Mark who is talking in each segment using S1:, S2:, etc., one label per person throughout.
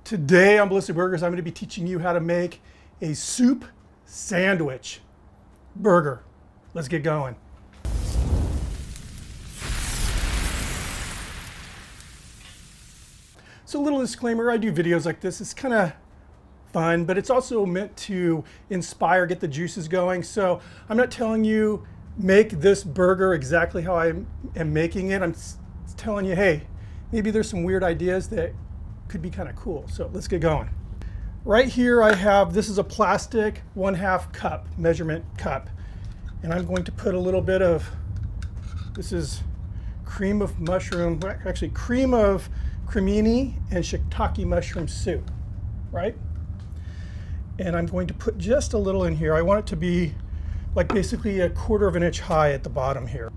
S1: Today on Ballistic Burgers, I'm going to be teaching you how to make a soup sandwich burger. Let's get going. So a little disclaimer, I do videos like this. It's kind of fun, but it's also meant to inspire, get the juices going. So I'm not telling you make this burger exactly how I am making it. I'm telling you, hey, maybe there's some weird ideas that could be kind of cool. So let's get going. Right here I have, this is a plastic 1/2 cup, measurement cup. And I'm going to put a little bit of, this is cream of mushroom, actually cream of cremini and shiitake mushroom soup, right? And I'm going to put just a little in here. I want it to be like basically 1/4 of an inch high at the bottom here.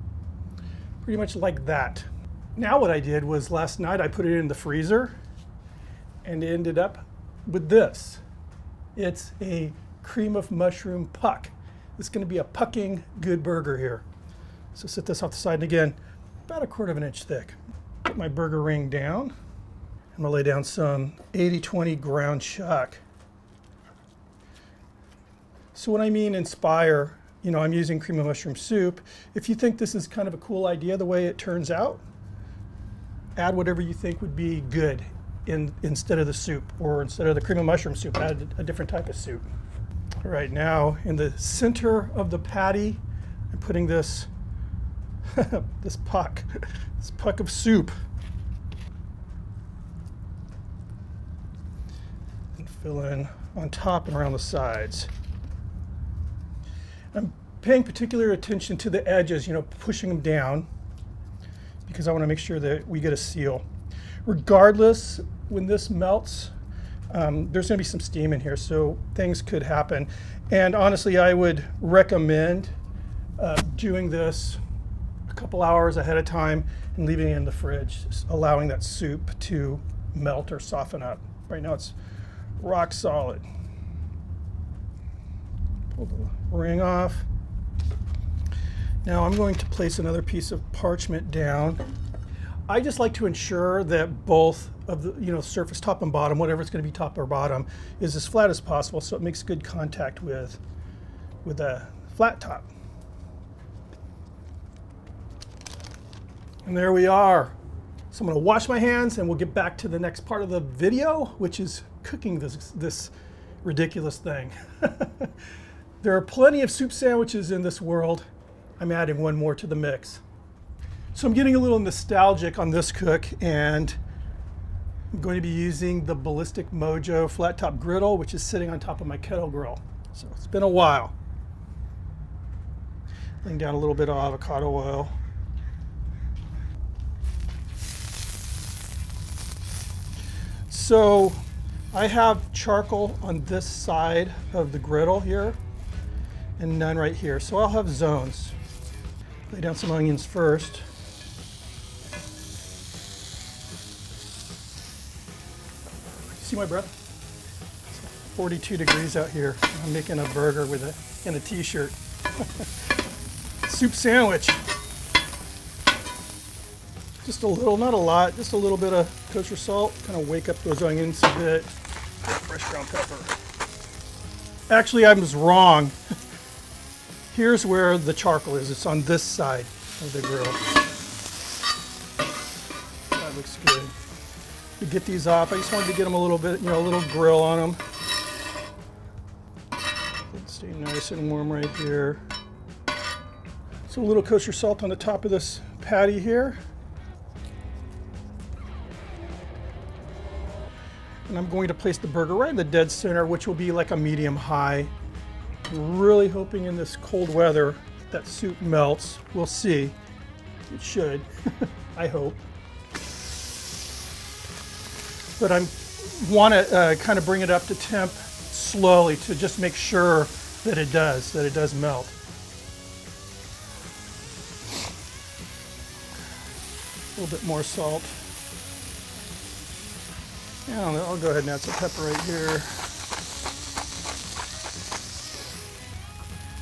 S1: Pretty much like that. Now what I did was last night I put it in the freezer and ended up with this. It's a cream of mushroom puck. It's going to be a pucking good burger here. So set this off the side, and again, about 1/4 of an inch thick. Put my burger ring down. I'm going to lay down some 80/20 ground chuck. So when I mean inspire, you know, I'm using cream of mushroom soup. If you think this is kind of a cool idea the way it turns out, add whatever you think would be good instead of the soup, or instead of the cream of mushroom soup, add a different type of soup. All right, now in the center of the patty, I'm putting this this puck of soup. And fill in on top and around the sides. I'm paying particular attention to the edges, you know, pushing them down, because I want to make sure that we get a seal. Regardless, when this melts, there's going to be some steam in here, so things could happen. And honestly, I would recommend doing this a couple hours ahead of time and leaving it in the fridge, allowing that soup to melt or soften up. Right now it's rock solid. Pull the ring off. Now I'm going to place another piece of parchment down. I just like to ensure that both of the, you know, surface, top and bottom, whatever it's going to be top or bottom, is as flat as possible, so it makes good contact with a flat top. And there we are. So I'm going to wash my hands and we'll get back to the next part of the video, which is cooking this ridiculous thing. There are plenty of soup sandwiches in this world. I'm adding one more to the mix. So I'm getting a little nostalgic on this cook, and I'm going to be using the Ballistic Mojo flat top griddle, which is sitting on top of my kettle grill. So it's been a while. Laying down a little bit of avocado oil. So I have charcoal on this side of the griddle here and none right here. So I'll have zones. Lay down some onions first. See my breath? It's 42 degrees out here. I'm making a burger with in a t-shirt. Soup sandwich. Just a little, not a lot, just a little bit of kosher salt. Kind of wake up those onions a bit. Fresh ground pepper. Actually, I was wrong. Here's where the charcoal is. It's on this side of the grill. That looks good. To get these off, I just wanted to get them a little bit, you know, a little grill on them. Stay nice and warm right here. So a little kosher salt on the top of this patty here. And I'm going to place the burger right in the dead center, which will be like a medium high. I'm really hoping in this cold weather that soup melts. We'll see. It should, I hope. But I want to kind of bring it up to temp slowly to just make sure that it does melt. A little bit more salt. Yeah, I'll go ahead and add some pepper right here.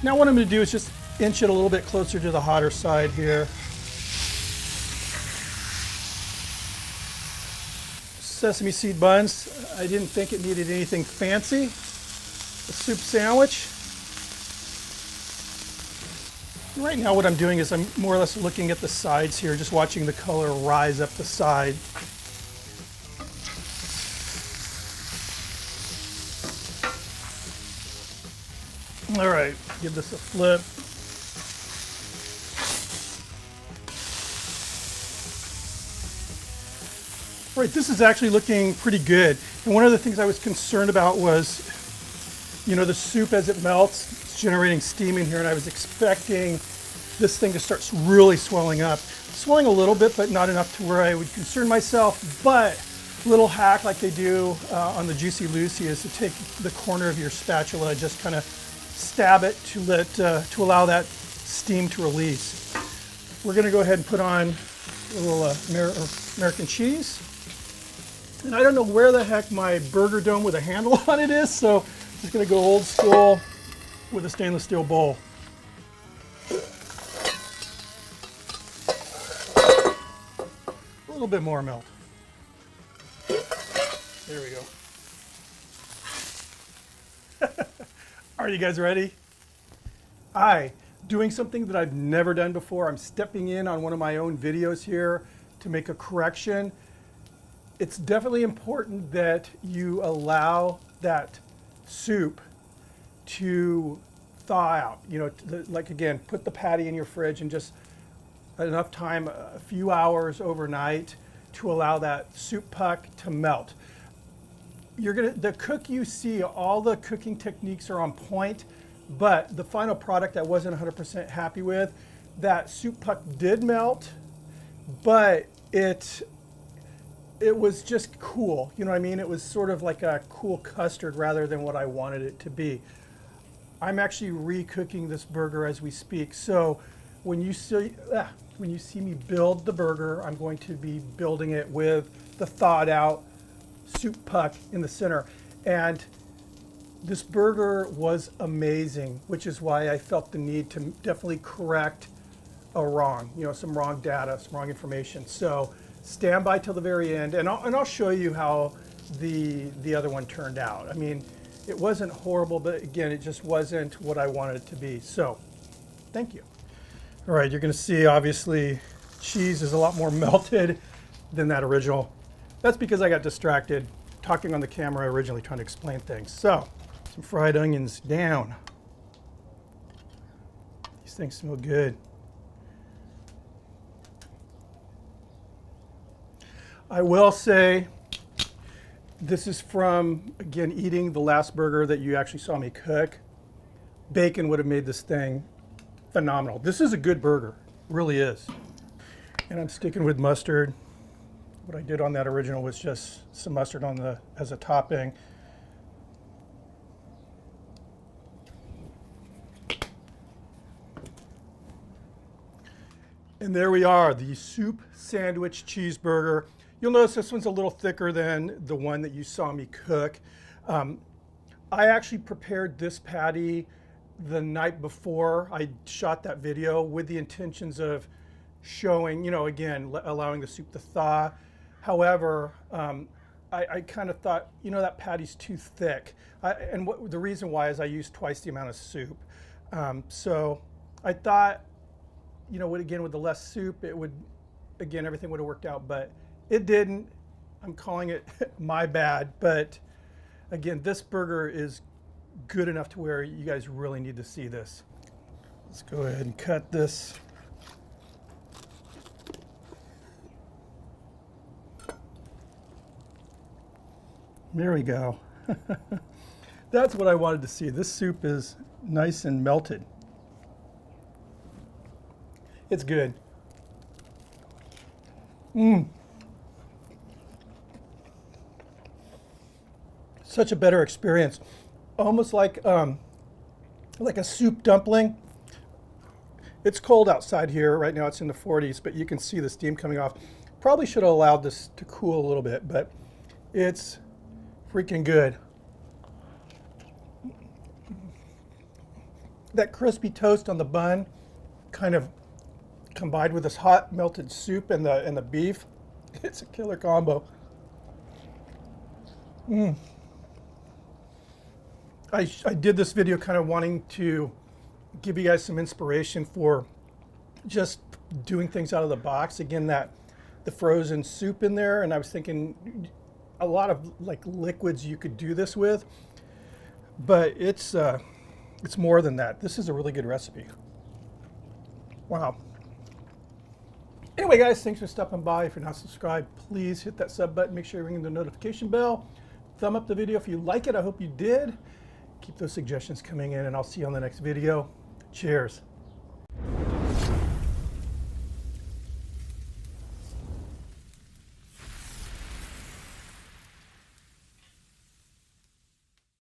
S1: Now what I'm going to do is just inch it a little bit closer to the hotter side here. sesame seed buns. I didn't think it needed anything fancy. A soup sandwich. Right now what I'm doing is I'm more or less looking at the sides here, just watching the color rise up the side. All right, give this a flip. All right, this is actually looking pretty good. And one of the things I was concerned about was, you know, the soup as it melts, it's generating steam in here, and I was expecting this thing to start really swelling up. Swelling a little bit, but not enough to where I would concern myself. But a little hack like they do on the Juicy Lucy is to take the corner of your spatula, just kind of stab it to allow that steam to release. We're gonna go ahead and put on a little American cheese. And I don't know where the heck my burger dome with a handle on it is, so I'm just gonna go old school with a stainless steel bowl. A little bit more milk. There we go. Are you guys ready? Doing something that I've never done before. I'm stepping in on one of my own videos here to make a correction. It's definitely important that you allow that soup to thaw out. You know, like again, put the patty in your fridge and just enough time, a few hours overnight, to allow that soup puck to melt. The cook you see, all the cooking techniques are on point, but the final product I wasn't 100% happy with. That soup puck did melt, but it was just cool. You know what I mean? It was sort of like a cool custard rather than what I wanted it to be. I'm actually re-cooking this burger as we speak. So when you see me build the burger, I'm going to be building it with the thawed out soup puck in the center. And this burger was amazing, which is why I felt the need to definitely correct a wrong, you know, some wrong data, some wrong information. So stand by till the very end, and I'll show you how the other one turned out. I mean, it wasn't horrible, but again, it just wasn't what I wanted it to be. So thank you. All right, you're gonna see obviously cheese is a lot more melted than that original. That's because I got distracted talking on the camera originally trying to explain things. So some fried onions down. These things smell good. I will say this is from, again, eating the last burger that you actually saw me cook. Bacon would have made this thing phenomenal. This is a good burger, really is. And I'm sticking with mustard. What I did on that original was just some mustard on as a topping. And there we are, the soup sandwich cheeseburger. You'll notice this one's a little thicker than the one that you saw me cook. I actually prepared this patty the night before I shot that video with the intentions of showing, you know, again, allowing the soup to thaw. However, I kind of thought, you know, that patty's too thick. The reason why is I used twice the amount of soup. So I thought, you know, again, with the less soup, it would, again, everything would have worked out, but it didn't. I'm calling it my bad. But again, this burger is good enough to where you guys really need to see this. Let's go ahead and cut this. There we go. That's what I wanted to see. This soup is nice and melted. It's good. Such a better experience. Almost like a soup dumpling. It's cold outside here. Right now it's in the 40s, but you can see the steam coming off. Probably should have allowed this to cool a little bit, but it's freaking good. That crispy toast on the bun kind of combined with this hot melted soup and the beef. It's a killer combo. I did this video kind of wanting to give you guys some inspiration for just doing things out of the box. Again, the frozen soup in there, and I was thinking a lot of like liquids you could do this with, but it's more than that. This is a really good recipe. Wow. Anyway, guys, thanks for stopping by. If you're not subscribed, please hit that sub button. Make sure you're ringing the notification bell. Thumb up the video if you like it. I hope you did. Keep those suggestions coming in, and I'll see you on the next video. Cheers.